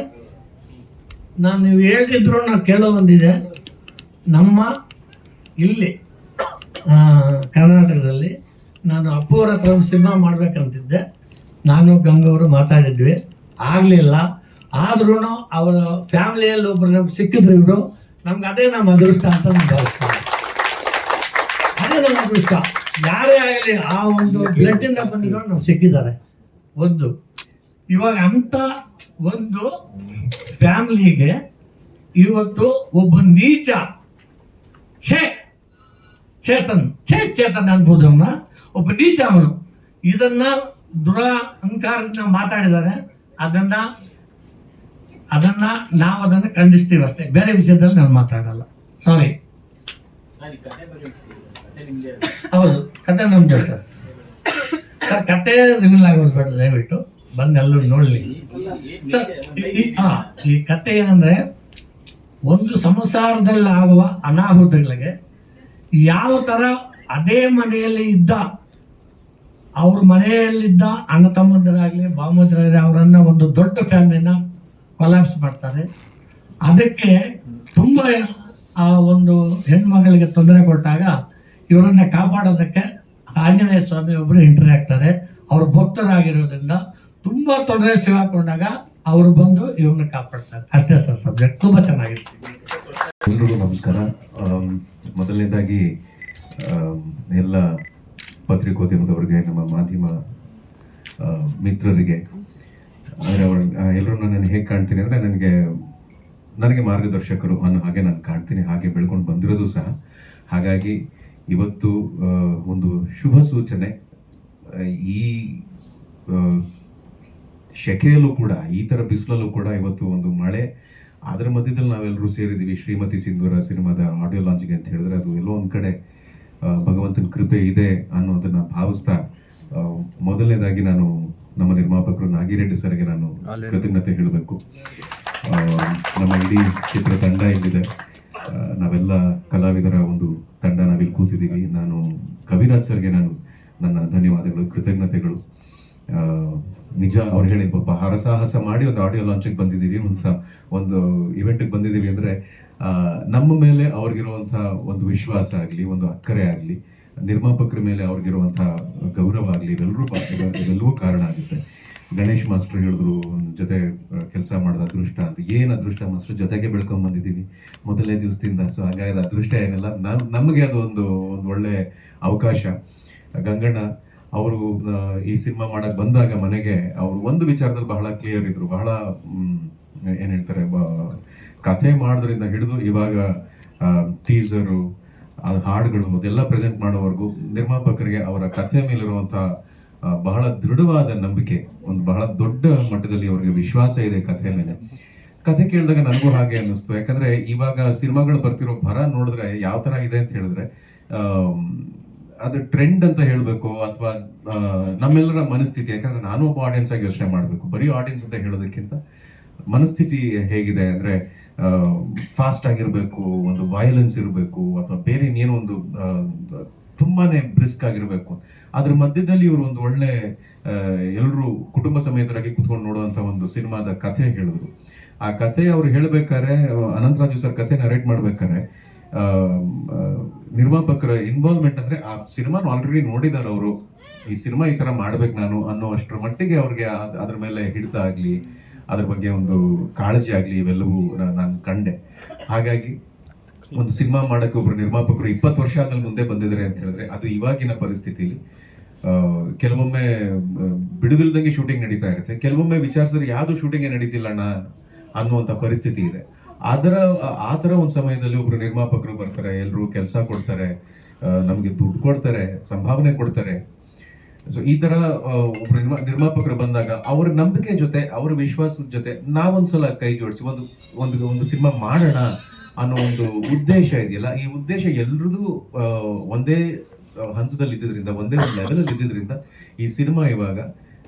ನಾನು ನೀವು ಹೇಳ್ತಿದ್ರು ನಾವು ಕೇಳೋ ಒಂದಿದೆ. ನಮ್ಮ ಇಲ್ಲಿ ಕರ್ನಾಟಕದಲ್ಲಿ ನಾನು ಅಪ್ಪು ಅವ್ರ ಹತ್ರ ಒಂದು ಸಿನಿಮಾ ಮಾಡ್ಬೇಕಂತಿದ್ದೆ. ನಾನು ಗಂಗವರು ಮಾತಾಡಿದ್ವಿ, ಆಗಲಿಲ್ಲ. ಆದ್ರೂ ಅವರ ಫ್ಯಾಮಿಲಿಯಲ್ಲಿ ಒಬ್ರು ನಮ್ಗೆ ಸಿಕ್ಕಿದ್ರು ಇವರು. ನಮ್ಗೆ ಅದೇ ನಮ್ಮ ಅದೃಷ್ಟ ಅಂತ ನಾನು ಭಾವಿಸ್ತೀನಿ. ಅದೇ ನಮ್ಮ ಅದೃಷ್ಟ. ಯಾರೇ ಆಗಲಿ ಆ ಒಂದು ಬ್ಲಡ್ಡಿಂದ ಬಂದಿರೋರು ನಮ್ಗೆ ಸಿಕ್ಕಿದ್ದಾರೆ. ಇವಾಗ ಅಂಥ ಒಂದು ಫ್ಯಾಮಿಲಿಗೆ ಇವತ್ತು ಒಬ್ಬ ನೀಚ ಚೇತನ್ ಅನ್ಬೋದು ಅವನ್ನ, ಒಬ್ಬ ನೀಚ ಅವನು ಇದನ್ನ ದುರಹಂಕಾರದಿಂದ ಮಾತಾಡಿದ್ದಾರೆ. ಅದನ್ನ ನಾವು ಅದನ್ನು ಖಂಡಿಸ್ತೀವಿ ಅಷ್ಟೇ, ಬೇರೆ ವಿಷಯದಲ್ಲಿ ನಾನು ಮಾತಾಡಲ್ಲ. ಸಾರಿ. ಹೌದು, ಕತೆ ನಮ್ದು ಸರ್. ಕತೆ ರಿವೀಲ್ ಆಗೋದು ಬೇಡ, ದಯವಿಟ್ಟು ಬಂದು ಎಲ್ಲರೂ ನೋಡಲಿ ಸರ್. ಈ ಕತೆ ಏನಂದ್ರೆ, ಒಂದು ಸಂಸಾರದಲ್ಲಿ ಆಗುವ ಅನಾಹುತಗಳಿಗೆ ಯಾವ ಥರ ಅದೇ ಮನೆಯಲ್ಲಿ ಇದ್ದ ಅವ್ರ ಮನೆಯಲ್ಲಿದ್ದ ಅಣ್ಣ ತಮ್ಮಂದಿರಾಗಲಿ ಬಾಮಂದಿರಾಗಲಿ ಅವರನ್ನು ಒಂದು ದೊಡ್ಡ ಫ್ಯಾಮಿಲಿನ ಕೊಲಾಪ್ಸ್ ಮಾಡ್ತಾರೆ. ಅದಕ್ಕೆ ತುಂಬ ಆ ಒಂದು ಹೆಣ್ಮಗಳಿಗೆ ತೊಂದರೆ ಕೊಟ್ಟಾಗ ಇವರನ್ನ ಕಾಪಾಡೋದಕ್ಕೆ ಆಂಜನೇಯ ಸ್ವಾಮಿ ಒಬ್ಬರು ಎಂಟ್ರಿ ಆಗ್ತಾರೆ. ಅವ್ರ ಭಕ್ತರಾಗಿರೋದ್ರಿಂದ ತುಂಬ ತೊಂದರೆ ಸಿಗಾಕೊಂಡಾಗ ಅವರು ಬಂದು ಇವ್ರನ್ನ ಕಾಪಾಡ್ತಾರೆ. ಅಷ್ಟೇ ಸರ್, ಸಬ್ಜೆಕ್ಟ್ ತುಂಬ ಚೆನ್ನಾಗಿದೆ. ಎಲ್ರಿಗೂ ನಮಸ್ಕಾರ. ಮೊದಲನೇದಾಗಿ ಎಲ್ಲ ಪತ್ರಿಕೋದ್ಯಮದವರಿಗೆ, ನಮ್ಮ ಮಾಧ್ಯಮ ಮಿತ್ರರಿಗೆ, ಅಂದರೆ ಎಲ್ಲರೂ ನಾನು ಹೇಗೆ ಕಾಣ್ತೀನಿ ಅಂದರೆ, ನನಗೆ ಮಾರ್ಗದರ್ಶಕರು ಅನ್ನೋ ಹಾಗೆ ನಾನು ಕಾಣ್ತೀನಿ, ಹಾಗೆ ಬೆಳ್ಕೊಂಡು ಬಂದಿರೋದು ಸಹ. ಹಾಗಾಗಿ ಇವತ್ತು ಒಂದು ಶುಭ ಸೂಚನೆ. ಈ ಶೆಕೆಯಲ್ಲೂ ಕೂಡ, ಈ ಥರ ಬಿಸಿಲಲ್ಲೂ ಕೂಡ ಇವತ್ತು ಒಂದು ಮಳೆ, ಅದರ ಮಧ್ಯದಲ್ಲಿ ನಾವೆಲ್ಲರೂ ಸೇರಿದ್ದೀವಿ ಶ್ರೀಮತಿ ಸಿಂಧೂರ ಸಿನಿಮಾದ ಆಡಿಯೋ ಲಾಂಚ್ಗೆ ಅಂತ ಹೇಳಿದ್ರೆ, ಅದು ಎಲ್ಲೋ ಒಂದು ಕಡೆ ಭಗವಂತನ ಕೃಪೆ ಇದೆ ಅನ್ನೋದನ್ನ ಭಾವಿಸ್ತಾ, ಮೊದಲನೇದಾಗಿ ನಾನು ನಮ್ಮ ನಿರ್ಮಾಪಕರು ನಾಗಿರೆಡ್ಡಿ ಸರ್ಗೆ ನಾನು ಕೃತಜ್ಞತೆ ಹೇಳಬೇಕು. ನಮ್ಮ ಇಡೀ ಚಿತ್ರ ತಂಡ ಇಲ್ಲಿದೆ, ನಾವೆಲ್ಲ ಕಲಾವಿದರ ಒಂದು ತಂಡ ನಾವಿಲ್ಲಿ ಕೂತಿದ್ದೀವಿ. ನಾನು ಕವಿರಾಜ್ ಸರ್ಗೆ ನನ್ನ ಧನ್ಯವಾದಗಳು, ಕೃತಜ್ಞತೆಗಳು. ನಿಜ ಅವ್ರು ಹೇಳಿದ ಪಾಪ ಹರಸಾಹಸ ಮಾಡಿ ಒಂದು ಆಡಿಯೋ ಲಾಂಚಿಗೆ ಬಂದಿದ್ದೀವಿ, ಒಂದು ಇವೆಂಟ್ಗೆ ಬಂದಿದ್ದೀವಿ ಅಂದರೆ ನಮ್ಮ ಮೇಲೆ ಅವ್ರಿಗಿರುವಂಥ ಒಂದು ವಿಶ್ವಾಸ ಆಗಲಿ, ಒಂದು ಅಕ್ಕರೆ ಆಗಲಿ, ನಿರ್ಮಾಪಕರ ಮೇಲೆ ಅವ್ರಿಗಿರುವಂಥ ಗೌರವ ಆಗಲಿ, ಇವೆಲ್ಲವೂ ಕಾರಣ ಆಗುತ್ತೆ. ಗಣೇಶ್ ಮಾಸ್ಟರ್ ಹೇಳಿದ್ರು ಜೊತೆ ಕೆಲಸ ಮಾಡಿದ ಅದೃಷ್ಟ ಅಂತ. ಏನು ಅದೃಷ್ಟ ಮಾಸ್ಟರ್, ಜೊತೆಗೆ ಬೆಳ್ಕೊಂಡ್ ಬಂದಿದ್ದೀವಿ ಮೊದಲನೇ ದಿವಸದಿಂದ. ಸೊ ಹಾಗಾಗಿ ಅದೃಷ್ಟ ಏನಿಲ್ಲ, ನಮಗೆ ಅದು ಒಂದು ಒಳ್ಳೆ ಅವಕಾಶ. ಗಂಗಣ್ಣ ಅವರು ಈ ಸಿನಿಮಾ ಮಾಡಕ್ ಬಂದಾಗ ಮನೆಗೆ ಅವರು ಒಂದು ವಿಚಾರದಲ್ಲಿ ಬಹಳ ಕ್ಲಿಯರ್ ಇದ್ರು, ಬಹಳ ಏನು ಹೇಳ್ತಾರೆ ಕಥೆ ಮಾಡೋದ್ರಿಂದ ಹಿಡಿದು ಇವಾಗ ಟೀಸರು ಹಾಡುಗಳು ಅದೆಲ್ಲ ಪ್ರೆಸೆಂಟ್ ಮಾಡೋವರೆಗೂ ನಿರ್ಮಾಪಕರಿಗೆ ಅವರ ಕಥೆ ಮೇಲಿರುವಂಥ ಬಹಳ ದೃಢವಾದ ನಂಬಿಕೆ, ಒಂದು ಬಹಳ ದೊಡ್ಡ ಮಟ್ಟದಲ್ಲಿ ಅವರಿಗೆ ವಿಶ್ವಾಸ ಇದೆ ಕಥೆ ಮೇಲೆ. ಕಥೆ ಕೇಳಿದಾಗ ನನಗೂ ಹಾಗೆ ಅನ್ನಿಸ್ತು. ಯಾಕಂದ್ರೆ ಇವಾಗ ಸಿನಿಮಾಗಳು ಬರ್ತಿರೋ ಭರ ನೋಡಿದ್ರೆ ಯಾವ ತರ ಇದೆ ಅಂತ ಹೇಳಿದ್ರೆ ಅದು ಟ್ರೆಂಡ್ ಅಂತ ಹೇಳಬೇಕು ಅಥವಾ ನಮ್ಮೆಲ್ಲರ ಮನಸ್ಥಿತಿ. ಯಾಕಂದ್ರೆ ನಾನು ಒಬ್ಬ ಆಡಿಯನ್ಸ್ ಆಗಿ ಯೋಚನೆ ಮಾಡಬೇಕು. ಬರೀ ಆಡಿಯನ್ಸ್ ಅಂತ ಹೇಳೋದಕ್ಕಿಂತ ಮನಸ್ಥಿತಿ ಹೇಗಿದೆ ಅಂದ್ರೆ ಫಾಸ್ಟ್ ಆಗಿರ್ಬೇಕು, ಒಂದು ವೈಲೆನ್ಸ್ ಇರಬೇಕು, ಅಥವಾ ಬೇರೆ ಇನ್ನೇನೋ ಒಂದು ತುಂಬಾನೇ ಬ್ರಿಸ್ಕ್ ಆಗಿರ್ಬೇಕು. ಅದ್ರ ಮಧ್ಯದಲ್ಲಿ ಇವರು ಒಂದು ಒಳ್ಳೆ ಎಲ್ಲರೂ ಕುಟುಂಬ ಸಮೇತರಾಗಿ ಕುತ್ಕೊಂಡು ನೋಡುವಂತ ಒಂದು ಸಿನಿಮಾದ ಕಥೆ ಹೇಳಿದ್ರು. ಆ ಕಥೆ ಅವ್ರು ಹೇಳ್ಬೇಕಾದ್ರೆ, ಅನಂತರಾಜು ಸರ್ ಕಥೆ ನರೇಟ್ ಮಾಡ್ಬೇಕಾದ್ರೆ ನಿರ್ಮಾಪಕರ ಇನ್ವಾಲ್ವ್ಮೆಂಟ್ ಅಂದ್ರೆ ಆ ಸಿನಿಮಾನ ಆಲ್ರೆಡಿ ನೋಡಿದಾರೆ ಅವರು, ಈ ಸಿನಿಮಾ ಈ ತರ ಮಾಡ್ಬೇಕು ನಾನು ಅನ್ನೋ ಅಷ್ಟರ ಮಟ್ಟಿಗೆ ಅವ್ರಿಗೆ ಅದ್ರ ಮೇಲೆ ಹಿಡಿತ ಆಗ್ಲಿ, ಅದ್ರ ಬಗ್ಗೆ ಒಂದು ಕಾಳಜಿ ಆಗ್ಲಿ, ಇವೆಲ್ಲವೂ ನಾನು ಕಂಡೆ. ಹಾಗಾಗಿ ಒಂದು ಸಿನಿಮಾ ಮಾಡಕ್ಕೆ ಒಬ್ರು ನಿರ್ಮಾಪಕರು 20 ವರ್ಷ ಆದ್ಮೇಲೆ ಮುಂದೆ ಬಂದಿದ್ದಾರೆ ಅಂತ ಹೇಳಿದ್ರೆ ಅದು ಇವಾಗಿನ ಪರಿಸ್ಥಿತಿಲಿ ಕೆಲವೊಮ್ಮೆ ಬಿಡುವಿಲ್ದಂಗೆ ಶೂಟಿಂಗ್ ನಡೀತಾ ಇರುತ್ತೆ, ಕೆಲವೊಮ್ಮೆ ವಿಚಾರಿಸಿದ್ರೆ ಯಾವ್ದು ಶೂಟಿಂಗ್ ನಡೀತಿಲ್ಲ ಅಣ್ಣ ಅನ್ನುವಂಥ ಪರಿಸ್ಥಿತಿ ಇದೆ. ಆ ಥರ ಒಂದು ಸಮಯದಲ್ಲಿ ಒಬ್ರು ನಿರ್ಮಾಪಕರು ಬರ್ತಾರೆ, ಎಲ್ಲರೂ ಕೆಲಸ ಕೊಡ್ತಾರೆ, ನಮಗೆ ದುಡ್ಡು ಕೊಡ್ತಾರೆ, ಸಂಭಾವನೆ ಕೊಡ್ತಾರೆ. ಸೊ ಈ ತರ ಒಬ್ರು ನಿರ್ಮಾಪಕರು ಬಂದಾಗ ಅವ್ರ ನಂಬಿಕೆ ಜೊತೆ, ಅವ್ರ ವಿಶ್ವಾಸದ ಜೊತೆ ನಾವೊಂದ್ಸಲ ಕೈ ಜೋಡಿಸಿ ಒಂದು ಸಿನಿಮಾ ಮಾಡೋಣ ಅನ್ನೋ ಒಂದು ಉದ್ದೇಶ ಇದೆಯಲ್ಲ, ಈ ಉದ್ದೇಶ ಎಲ್ರದ್ದು ಒಂದೇ ಹಂತದಲ್ಲಿ ಇದ್ದಿದ್ರಿಂದ, ಒಂದೇ ಒಂದು ಲೆವೆಲ್ ಅಲ್ಲಿ ಇದ್ದಿದ್ರಿಂದ ಈ ಸಿನಿಮಾ ಇವಾಗ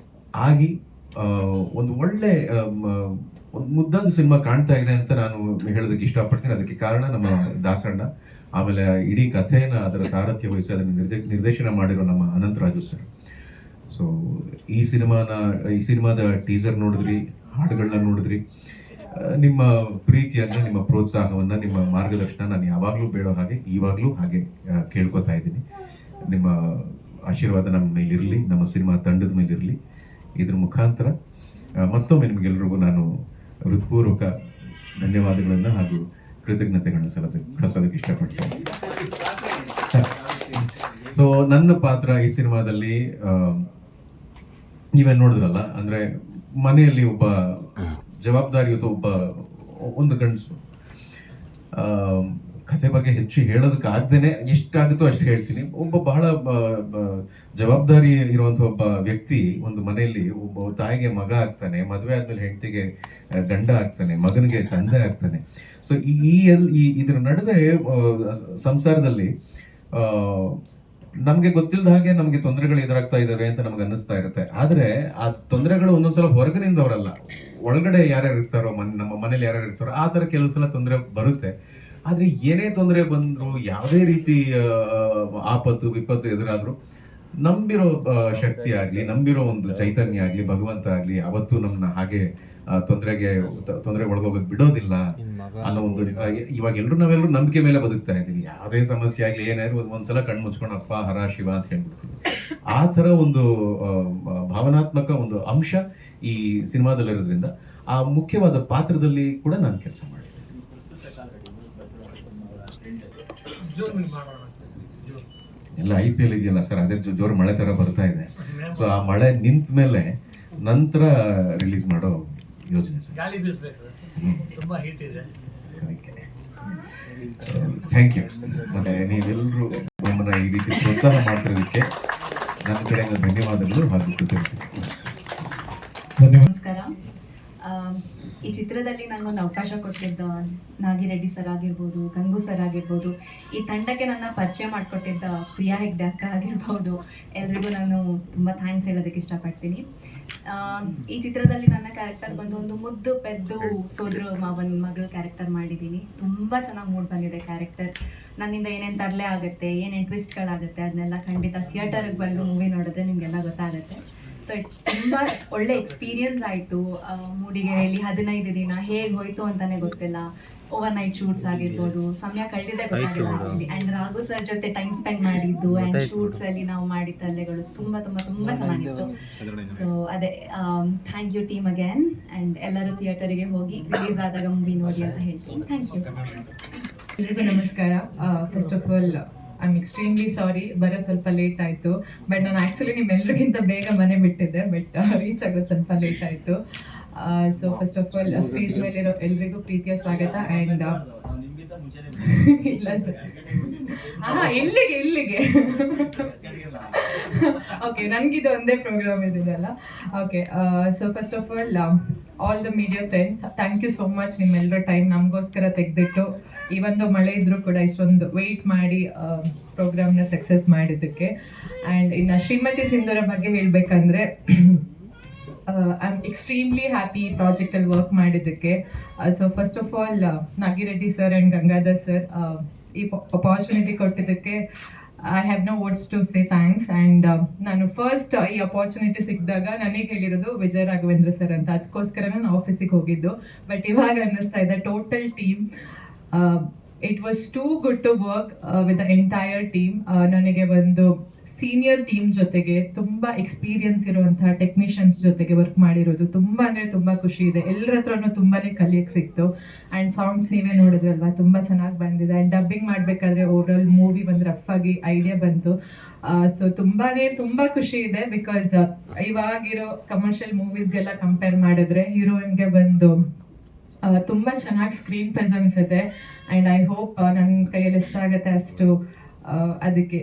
ಆಗಿ ಒಂದು ಒಳ್ಳೆ ಒಂದು ಮುದ್ದಾದ ಸಿನಿಮಾ ಕಾಣ್ತಾ ಇದೆ ಅಂತ ನಾನು ಹೇಳೋದಕ್ಕೆ ಇಷ್ಟಪಡ್ತೀನಿ. ಅದಕ್ಕೆ ಕಾರಣ ನಮ್ಮ ದಾಸಣ್ಣ, ಆಮೇಲೆ ಇಡೀ ಕಥೆಯನ್ನ ಅದರ ಸಾರಥ್ಯ ವಹಿಸಿ ಅದನ್ನು ನಿರ್ದೇಶನ ಮಾಡಿರೋ ನಮ್ಮ ಅನಂತರಾಜು ಸರ್. ಸೊ ಈ ಸಿನಿಮಾದ ಟೀಸರ್ ನೋಡಿದ್ರಿ, ಹಾಡುಗಳನ್ನ ನೋಡಿದ್ರಿ. ನಿಮ್ಮ ಪ್ರೀತಿಯನ್ನ, ನಿಮ್ಮ ಪ್ರೋತ್ಸಾಹವನ್ನ, ನಿಮ್ಮ ಮಾರ್ಗದರ್ಶನ ನಾನು ಯಾವಾಗಲೂ ಬೇಡೋ ಹಾಗೆ ಇವಾಗಲೂ ಹಾಗೆ ಕೇಳ್ಕೊತಾ ಇದ್ದೀನಿ. ನಿಮ್ಮ ಆಶೀರ್ವಾದ ನಮ್ಮ ಮೇಲಿರಲಿ, ನಮ್ಮ ಸಿನಿಮಾ ತಂಡದ ಮೇಲಿರಲಿ. ಇದ್ರ ಮುಖಾಂತರ ಮತ್ತೊಮ್ಮೆ ನಿಮಗೆಲ್ರಿಗೂ ನಾನು ಹೃತ್ಪೂರ್ವಕ ಧನ್ಯವಾದಗಳನ್ನು ಹಾಗೂ ಕೃತಜ್ಞತೆಗಳನ್ನ ಸಲ್ಲಿಸೋದಕ್ಕೆ ಇಷ್ಟಪಡ್ತೀನಿ. ಸೊ ನನ್ನ ಪಾತ್ರ ಈ ಸಿನಿಮಾದಲ್ಲಿ ನೀವೇನು ನೋಡಿದ್ರಲ್ಲ, ಅಂದ್ರೆ ಮನೆಯಲ್ಲಿ ಒಬ್ಬ ಜವಾಬ್ದಾರಿಯುತ ಒಂದು ಗಂಡಸು. ಕಥೆ ಬಗ್ಗೆ ಹೆಚ್ಚು ಹೇಳೋದಕ್ಕೆ ಆಗ್ದೇನೆ ಎಷ್ಟಾಗುತ್ತೋ ಅಷ್ಟು ಹೇಳ್ತೀನಿ. ಒಬ್ಬ ಬಹಳ ಜವಾಬ್ದಾರಿ ಇರುವಂತ ಒಬ್ಬ ವ್ಯಕ್ತಿ ಒಂದು ಮನೆಯಲ್ಲಿ ಒಬ್ಬ ತಾಯಿಗೆ ಮಗ ಆಗ್ತಾನೆ, ಮದುವೆ ಆದ್ಮೇಲೆ ಹೆಂಡತಿಗೆ ಗಂಡ ಆಗ್ತಾನೆ, ಮಗನಿಗೆ ತಂದೆ ಆಗ್ತಾನೆ. ಸೊ ಇದ್ರ ನಡುವೆ ಸಂಸಾರದಲ್ಲಿ ನಮ್ಗೆ ಗೊತ್ತಿಲ್ಲದ ಹಾಗೆ ನಮ್ಗೆ ತೊಂದರೆಗಳು ಎದುರಾಗ್ತಾ ಇದಾವೆ ಅಂತ ನಮ್ಗೆ ಅನ್ನಿಸ್ತಾ ಇರುತ್ತೆ. ಆದ್ರೆ ಆ ತೊಂದರೆಗಳು ಒಂದೊಂದ್ಸಲ ಹೊರಗಿನಿಂದವರಲ್ಲ, ಒಳಗಡೆ ಯಾರ್ಯಾರು ಇರ್ತಾರೋ, ನಮ್ಮ ಮನೇಲಿ ಯಾರ್ಯಾರು ಇರ್ತಾರೋ ಆ ತರ ಕೆಲವು ಸಲ ತೊಂದರೆ ಬರುತ್ತೆ. ಆದ್ರೆ ಏನೇ ತೊಂದರೆ ಬಂದ್ರು, ಯಾವುದೇ ರೀತಿ ಆಪತ್ತು ವಿಪತ್ತು ಎದುರಾದ್ರು ನಂಬಿರೋ ಶಕ್ತಿ ಆಗ್ಲಿ, ನಂಬಿರೋ ಒಂದು ಚೈತನ್ಯ ಆಗ್ಲಿ, ಭಗವಂತ ಆಗ್ಲಿ ಅವತ್ತು ನಮ್ಮನ್ನ ಹಾಗೆ ತೊಂದರೆ ಒಳಗೋಗಕ್ ಬಿಡೋದಿಲ್ಲ ಅನ್ನೋ ಒಂದು ಇವಾಗ ನಾವೆಲ್ಲರೂ ನಂಬಿಕೆ ಮೇಲೆ ಬದುಕ್ತಾ ಇದ್ದೀವಿ. ಯಾವುದೇ ಸಮಸ್ಯೆ ಆಗ್ಲಿ ಏನಾದ್ರು ಒಂದ್ಸಲ ಕಣ್ಣು ಮುಚ್ಕೊಂಡು ಅಪ್ಪ ಹರ ಶಿವ ಅಂತ ಹೇಳ್ಬಿಡ್ತೀವಿ. ಆ ತರ ಒಂದು ಭಾವನಾತ್ಮಕ ಒಂದು ಅಂಶ ಈ ಸಿನಿಮಾದಲ್ಲಿರೋದ್ರಿಂದ ಆ ಮುಖ್ಯವಾದ ಪಾತ್ರದಲ್ಲಿ ಕೂಡ ನಾನು ಕೆಲಸ ಮಾಡಿದ್ದೆ. ಎಲ್ಲ IPL ಇದೆಯಲ್ಲ ಸರ್, ಅದೇ ಜೋರು ಮಳೆ ತರ ಬರ್ತಾ ಇದೆ. ಸೊ ಆ ಮಳೆ ನಿಂತ ಮೇಲೆ ನಂತರ ರಿಲೀಸ್ ಮಾಡೋ ಯೋಜನೆ ಸರ್. ಗಾಳಿ ಬೀಸಬೇಕು, ತುಂಬಾ ಹೀಟ್ ಇದೆ. Thank you. ಮತ್ತೆ ನೀವೆಲ್ಲರೂ ನಮ್ಮನ್ನ ಈ ರೀತಿ ಪ್ರೋತ್ಸಾಹ ಮಾಡ್ತಿರೋದಕ್ಕೆ ನನ್ನ ಕಡೆಯಿಂದ ಧನ್ಯವಾದಗಳು ಹಾಗೂ ಕೃತಜ್ಞತೆ. ನಮಸ್ಕಾರ. ಈ ಚಿತ್ರದಲ್ಲಿ ನನಗೊಂದು ಅವಕಾಶ ಕೊಟ್ಟಿದ್ದ ನಾಗಿರೆಡ್ಡಿ ಸರ್ ಆಗಿರ್ಬೋದು, ಗಂಗು ಸರ್ ಆಗಿರ್ಬೋದು, ಈ ತಂಡಕ್ಕೆ ನನ್ನ ಪರಿಚಯ ಮಾಡಿಕೊಟ್ಟಿದ್ದ ಪ್ರಿಯಾ ಹೆಗ್ಡೆ ಅಕ್ಕ ಆಗಿರ್ಬೋದು, ಎಲ್ರಿಗೂ ನಾನು ತುಂಬ ಥ್ಯಾಂಕ್ಸ್ ಹೇಳೋದಕ್ಕೆ ಇಷ್ಟಪಡ್ತೀನಿ. ಈ ಚಿತ್ರದಲ್ಲಿ ನನ್ನ ಕ್ಯಾರೆಕ್ಟರ್ ಬಂದು ಒಂದು ಮುದ್ದು ಪೆದ್ದು ಸೋದರ ಮಾವನ ಮಗಳ ಕ್ಯಾರೆಕ್ಟರ್ ಮಾಡಿದ್ದೀನಿ. ತುಂಬ ಚೆನ್ನಾಗಿ ಮೂಡ್ ಬಂದಿದೆ ಕ್ಯಾರೆಕ್ಟರ್. ನನ್ನಿಂದ ಏನೇನು ತರಲೆ ಆಗುತ್ತೆ, ಏನೇನು ಟ್ವಿಸ್ಟ್ಗಳಾಗುತ್ತೆ ಅದನ್ನೆಲ್ಲ ಖಂಡಿತ ಥಿಯೇಟರ್ಗೆ ಬಂದು ಮೂವಿ ನೋಡಿದ್ರೆ ನಿಮಗೆಲ್ಲ ಗೊತ್ತಾಗುತ್ತೆ. ಸೊ ತುಂಬ ಒಳ್ಳೆ ಎಕ್ಸ್ಪೀರಿಯನ್ಸ್ ಆಯಿತು. ಮೂಡಿಗೆರೆಯಲ್ಲಿ 15 ದಿನ ಹೇಗೆ ಹೋಯ್ತು ಅಂತಲೇ ಗೊತ್ತಿಲ್ಲ. ಓವರ್ ನೈಟ್ ಶೂಟ್ಸ್ ಆಗಿರ್ಬೋದು, ಸಮಯ ಕಳೆದಿದ್ದೇ ಗೊತ್ತಾಗಿಲ್ಲ ಆ್ಯಕ್ಚುಲಿ. ಆ್ಯಂಡ್ ರಾಘು ಸರ್ ಜೊತೆ ಟೈಮ್ ಸ್ಪೆಂಡ್ ಮಾಡಿದ್ದು ಆ್ಯಂಡ್ ಶೂಟ್ಸಲ್ಲಿ ನಾವು ಮಾಡಿದ ತಲ್ಲೆಗಳು ತುಂಬ ತುಂಬ ತುಂಬ ಚೆನ್ನಾಗಿತ್ತು. ಸೊ ಅದೇ thank you team again. And ಎಲ್ಲರೂ ಥಿಯೇಟರಿಗೆ ಹೋಗಿ ರಿಲೀಸ್ ಆದಾಗ ಮೂವಿ ನೋಡಿ ಅಂತ ಹೇಳ್ತೀನಿ. Thank you. ಎಲ್ರಿಗೂ ನಮಸ್ಕಾರ. First of all I am extremely sorry, ಬರೋ ಸ್ವಲ್ಪ ಲೇಟ್ ಆಯಿತು. ಬಟ್ ನಾನು ಆ್ಯಕ್ಚುಲಿ ನಿಮ್ಮೆಲ್ರಿಗಿಂತ ಬೇಗ ಮನೆ ಬಿಟ್ಟಿದ್ದೆ, ಬಟ್ ರೀಚ್ ಆಗೋದು ಸ್ವಲ್ಪ ಲೇಟ್ ಆಯಿತು. So first of all stage ಮೇಲಿರೋ ಎಲ್ರಿಗೂ ಪ್ರೀತಿಯ ಸ್ವಾಗತ. ಆ್ಯಂಡ್ ಇಲ್ಲ ಸರ್, ಎಲ್ಲಿಗೆ ಓಕೆ, ನನಗಿದು ಒಂದೇ ಪ್ರೋಗ್ರಾಮ್ ಇದೆಯಲ್ಲ. Okay, so first of all the media friends, thank you so much ನಿಮ್ಮೆಲ್ಲರ ಟೈಮ್ ನಮಗೋಸ್ಕರ ತೆಗೆದಿಟ್ಟು ಈ ಒಂದು ಮಳೆ ಇದ್ರೂ ಕೂಡ ಇಷ್ಟೊಂದು ವೆಯ್ಟ್ ಮಾಡಿ ಪ್ರೋಗ್ರಾಮ್ನ ಸಕ್ಸಸ್ ಮಾಡಿದ್ದಕ್ಕೆ. ಆ್ಯಂಡ್ ಇನ್ನು ಶ್ರೀಮತಿ ಸಿಂಧೂರ ಬಗ್ಗೆ ಹೇಳಬೇಕಂದ್ರೆ ಐ ಆಮ್ ಎಕ್ಸ್ಟ್ರೀಮ್ಲಿ ಹ್ಯಾಪಿ ಈ ಪ್ರಾಜೆಕ್ಟಲ್ಲಿ ವರ್ಕ್ ಮಾಡಿದ್ದಕ್ಕೆ. So first of all Nagireddy sir and Gangadhar sir ಈ ಅಪಾರ್ಚುನಿಟಿ ಕೊಟ್ಟಿದ್ದಕ್ಕೆ I have no words to say thanks. And ನಾನು ಫಸ್ಟ್ ಈ ಅಪಾರ್ಚುನಿಟಿ ಸಿಕ್ಕಿದಾಗ ನನಗೆ ಹೇಳಿರೋದು ವಿಜಯ್ ರಾಘವೇಂದ್ರ ಸರ್ ಅಂತ, ಅದಕ್ಕೋಸ್ಕರ ನಾನು ಆಫೀಸಿಗೆ ಹೋಗಿದ್ದು. ಬಟ್ ಇವಾಗ ಅನ್ನಿಸ್ತಾ ಇದೆ total team, it was too good to work with the entire team. ನನಗೆ ಒಂದು ಸೀನಿಯರ್ ಟೀಮ್ ಜೊತೆಗೆ ತುಂಬ ಎಕ್ಸ್ಪೀರಿಯನ್ಸ್ ಇರುವಂತಹ ಟೆಕ್ನಿಷಿಯನ್ಸ್ ಜೊತೆಗೆ ವರ್ಕ್ ಮಾಡಿರೋದು ತುಂಬ ಅಂದರೆ ತುಂಬ ಖುಷಿ ಇದೆ. ಎಲ್ಲರ ಹತ್ರನೂ ತುಂಬಾ ಕಲಿಯಕ್ಕೆ ಸಿಕ್ತು. ಆ್ಯಂಡ್ ಸಾಂಗ್ಸ್ ನೀವೇ ನೋಡಿದ್ರಲ್ವಾ, ತುಂಬ ಚೆನ್ನಾಗಿ ಬಂದಿದೆ. ಆ್ಯಂಡ್ ಡಬ್ಬಿಂಗ್ ಮಾಡಬೇಕಾದ್ರೆ ಓವರಾಲ್ ಮೂವಿ ಒಂದು ರಫ್ ಆಗಿ ಐಡಿಯಾ ಬಂತು. ಸೊ ತುಂಬ ಖುಷಿ ಇದೆ. ಬಿಕಾಸ್ ಇವಾಗಿರೋ ಕಮರ್ಷಿಯಲ್ ಮೂವೀಸ್ಗೆಲ್ಲ ಕಂಪೇರ್ ಮಾಡಿದ್ರೆ ಹೀರೋಯಿನ್ಗೆ ಒಂದು ತುಂಬ ಚೆನ್ನಾಗಿ ಸ್ಕ್ರೀನ್ ಪ್ರೆಸೆನ್ಸ್ ಇದೆ. ಆ್ಯಂಡ್ ಐ ಹೋಪ್ ನನ್ನ ಕೈಯಲ್ಲಿ ಎಷ್ಟಾಗುತ್ತೆ ಅಷ್ಟು ಅದಕ್ಕೆ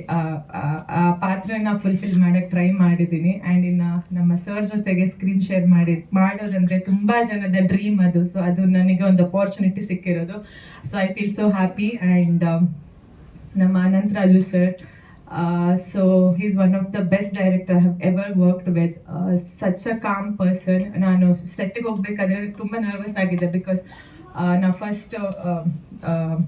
ಆ ಪಾತ್ರನ ಫುಲ್ಫಿಲ್ ಮಾಡೋಕ್ಕೆ ಟ್ರೈ ಮಾಡಿದ್ದೀನಿ. ಆ್ಯಂಡ್ ಇನ್ನು ನಮ್ಮ ಸರ್ ಜೊತೆಗೆ ಸ್ಕ್ರೀನ್ ಶೇರ್ ಮಾಡೋದಂದರೆ ತುಂಬ ಜನದ ಡ್ರೀಮ್ ಅದು. ಸೊ ಅದು ನನಗೆ ಒಂದು ಅಪಾರ್ಚುನಿಟಿ ಸಿಕ್ಕಿರೋದು. So I feel so happy. And ನಮ್ಮ Anantharaju sir, so he's one of the best director I have ever worked with. Such a calm person. ನಾನು ಸೆಟ್ಟಿಗೆ ಹೋಗ್ಬೇಕಾದ್ರೆ ತುಂಬ ನರ್ವಸ್ ಆಗಿದೆ. ಬಿಕಾಸ್ ನಾ ಫಸ್ಟ್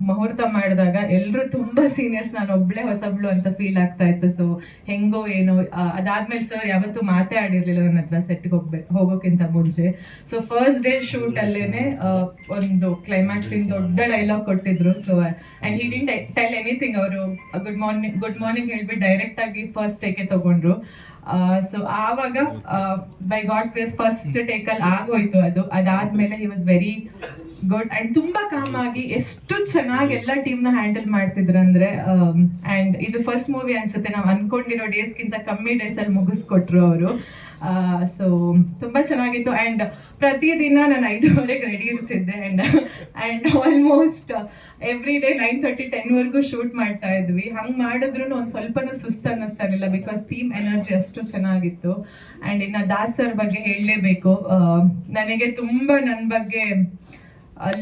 ಮುಹೂರ್ತ ಮಾಡಿದಾಗ ಎಲ್ಲರೂ ತುಂಬ ಸೀನಿಯರ್ಸ್, ನಾನು ಒಬ್ಳೆ ಹೊಸಬ್ಳು ಅಂತ ಫೀಲ್ ಆಗ್ತಾ ಇತ್ತು. ಸೊ ಹೆಂಗೋ ಏನೋ ಅದಾದ್ಮೇಲೆ ಸರ್ ಯಾವತ್ತೂ ಮಾತೇ ಆಡಿರ್ಲಿಲ್ಲ ನನ್ನ ಹತ್ರ ಸೆಟ್ಗೆ ಹೋಗೋಕ್ಕಿಂತ ಮುಂಚೆ. ಸೊ ಫಸ್ಟ್ ಡೇ ಶೂಟ್ ಅಲ್ಲೇನೆ ಒಂದು ಕ್ಲೈಮ್ಯಾಕ್ಸ್ ಇನ್ ದೊಡ್ಡ ಡೈಲಾಗ್ ಕೊಟ್ಟಿದ್ರು. So and he didn't tell anything. ಅವರು ಗುಡ್ ಮಾರ್ನಿಂಗ್ ಹೇಳ್ಬಿಟ್ಟು ಡೈರೆಕ್ಟ್ ಆಗಿ ಫಸ್ಟ್ ಟೇಕೆ ತಗೊಂಡ್ರು. ಸೊ ಆವಾಗ ಬೈ ಗಾಡ್ಸ್ ಗ್ರೇಸ್ ಫಸ್ಟ್ ಟೇಕಲ್ಲಿ ಆಗೋಯ್ತು ಅದು. ಅದಾದ್ಮೇಲೆ he was very good and ತುಂಬ ಕಾಮ್ ಆಗಿ ಎಷ್ಟು ಚೆನ್ನಾಗಿ ಎಲ್ಲ ಟೀಮ್ನ ಹ್ಯಾಂಡಲ್ ಮಾಡ್ತಿದ್ರು ಅಂದರೆ. ಆ್ಯಂಡ್ ಇದು ಫಸ್ಟ್ ಮೂವಿ ಅನ್ಸುತ್ತೆ, ನಾವು ಅನ್ಕೊಂಡಿರೋ ಡೇಸ್ಗಿಂತ ಕಮ್ಮಿ ಡೇಸಲ್ಲಿ ಮುಗಿಸ್ಕೊಟ್ರು ಅವರು. ಸೊ ತುಂಬ ಚೆನ್ನಾಗಿತ್ತು. ಆ್ಯಂಡ್ ಪ್ರತಿದಿನ ನಾನು 5:30ಗೆ ರೆಡಿ ಇರ್ತಿದ್ದೆ. ಆ್ಯಂಡ್ ಆಲ್ಮೋಸ್ಟ್ ಎವ್ರಿ ಡೇ 9:30 10ವರೆಗೂ ಶೂಟ್ ಮಾಡ್ತಾ ಇದ್ವಿ. ಹಂಗೆ ಮಾಡಿದ್ರು ಒಂದು ಸ್ವಲ್ಪನೂ ಸುಸ್ತು ಅನ್ನಿಸ್ತಾ ಇರಲಿಲ್ಲ. ಬಿಕಾಸ್ ಟೀಮ್ ಎನರ್ಜಿ ಅಷ್ಟು ಚೆನ್ನಾಗಿತ್ತು. ಆ್ಯಂಡ್ ಇನ್ನು ದಾಸ್ ಸರ್ ಬಗ್ಗೆ ಹೇಳಲೇಬೇಕು. ನನಗೆ ತುಂಬ ನನ್ನ ಬಗ್ಗೆ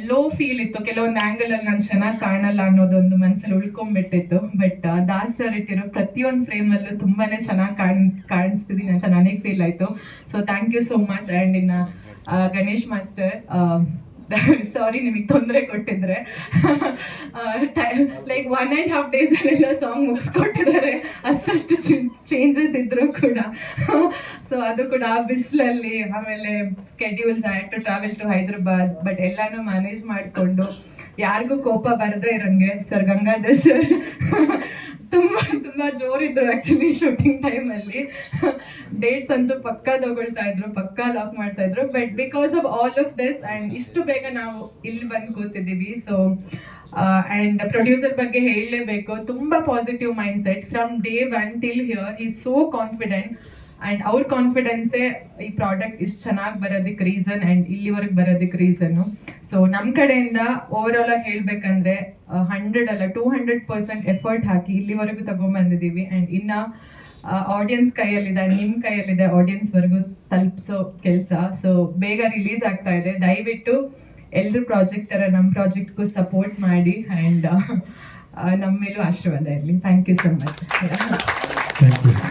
ಲೋ ಫೀಲ್ ಇತ್ತು. ಕೆಲವೊಂದು ಆ್ಯಂಗಲ್ ಅಲ್ಲಿ ನಾನು ಚೆನ್ನಾಗಿ ಕಾಣಲ್ಲ ಅನ್ನೋದೊಂದು ಮನಸ್ಸಲ್ಲಿ ಉಳ್ಕೊಂಡ್ಬಿಟ್ಟಿತ್ತು. ಬಟ್ ದಾಸ್ ಸರ್ ಇಟ್ಟಿರೋ ಪ್ರತಿಯೊಂದು ಫ್ರೇಮಲ್ಲೂ ತುಂಬಾನೇ ಚೆನ್ನಾಗಿ ಕಾಣಿಸ್ತಿದ್ದೀನಿ ಅಂತ ನನಗೆ ಫೀಲ್ ಆಯಿತು. So thank you so much. And ಇನ್ನು ಗಣೇಶ್ ಮಾಸ್ಟರ್, ಸಾರಿ ನಿಮಗೆ ತೊಂದರೆ ಕೊಟ್ಟಿದ್ರೆ, ಲೈಕ್ 1.5 days ಅಲ್ಲೆಲ್ಲ ಸಾಂಗ್ ಮುಗಿಸ್ಕೊಟ್ಟಿದ್ದಾರೆ. ಅಷ್ಟು ಚೇಂಜಸ್ ಇದ್ರು ಕೂಡ. ಸೊ ಅದು ಕೂಡ ಆ ಬಿಸಿಲಲ್ಲಿ, ಆಮೇಲೆ schedules I had to travel to Hyderabad. But ಎಲ್ಲಾನು ಮ್ಯಾನೇಜ್ ಮಾಡಿಕೊಂಡು ಯಾರಿಗೂ ಕೋಪ ಬರದೇ ಇರಂಗೆ ಸರ್ ಗಂಗಾಧರ್ ಸರ್ ತುಂಬಾ ಜೋರಿದ್ರು ಆಕ್ಚುಲಿ ಶೂಟಿಂಗ್ ಟೈಮಲ್ಲಿ. ಡೇಟ್ಸ್ ಅಂತೂ ಪಕ್ಕಾ ತಗೊಳ್ತಾ ಇದ್ರು, ಪಕ್ಕಾ ಲಾಕ್ ಮಾಡ್ತಾ ಇದ್ರು. But because of all of this and ಇಷ್ಟು ಬೇಗ ನಾವು ಇಲ್ಲಿ ಬಂದು ಕೂತಿದ್ದೀವಿ. ಸೊ ಆ್ಯಂಡ್ ಪ್ರೊಡ್ಯೂಸರ್ ಬಗ್ಗೆ ಹೇಳಲೇಬೇಕು, ತುಂಬ positive mind set from day 1 till here. He is so confident. And ಅವ್ರ ಕಾನ್ಫಿಡೆನ್ಸೇ ಈ ಪ್ರಾಡಕ್ಟ್ ಇಷ್ಟು ಚೆನ್ನಾಗಿ ಬರೋದಕ್ಕೆ ರೀಸನ್ ಆ್ಯಂಡ್ ಇಲ್ಲಿವರೆಗೆ ಬರೋದಕ್ಕೆ ರೀಸನ್ನು. ಸೊ ನಮ್ಮ ಕಡೆಯಿಂದ ಓವರ್ ಆಲ್ ಆಗಿ ಹೇಳ್ಬೇಕಂದ್ರೆ 100 ಅಲ್ಲ 200% ಎಫರ್ಟ್ ಹಾಕಿ ಇಲ್ಲಿವರೆಗೂ ತಗೊಂಡ್ಬಂದಿದ್ದೀವಿ. ಆ್ಯಂಡ್ ಇನ್ನು ಆಡಿಯನ್ಸ್ ಕೈಯಲ್ಲಿದೆ, ನಿಮ್ಮ ಕೈಯಲ್ಲಿದೆ ಆಡಿಯನ್ಸ್ವರೆಗೂ ತಲುಪಿಸೋ ಕೆಲಸ. ಸೊ ಬೇಗ ರಿಲೀಸ್ ಆಗ್ತಾ ಇದೆ. ದಯವಿಟ್ಟು ಎಲ್ಲರೂ ಪ್ರಾಜೆಕ್ಟ್ ಥರ ನಮ್ಮ ಪ್ರಾಜೆಕ್ಟ್ಗೂ ಸಪೋರ್ಟ್ ಮಾಡಿ. ಆ್ಯಂಡ್ ನಮ್ಮ ಮೇಲೂ ಆಶೀರ್ವಾದ ಇರಲಿ. Thank you so much. Thank you.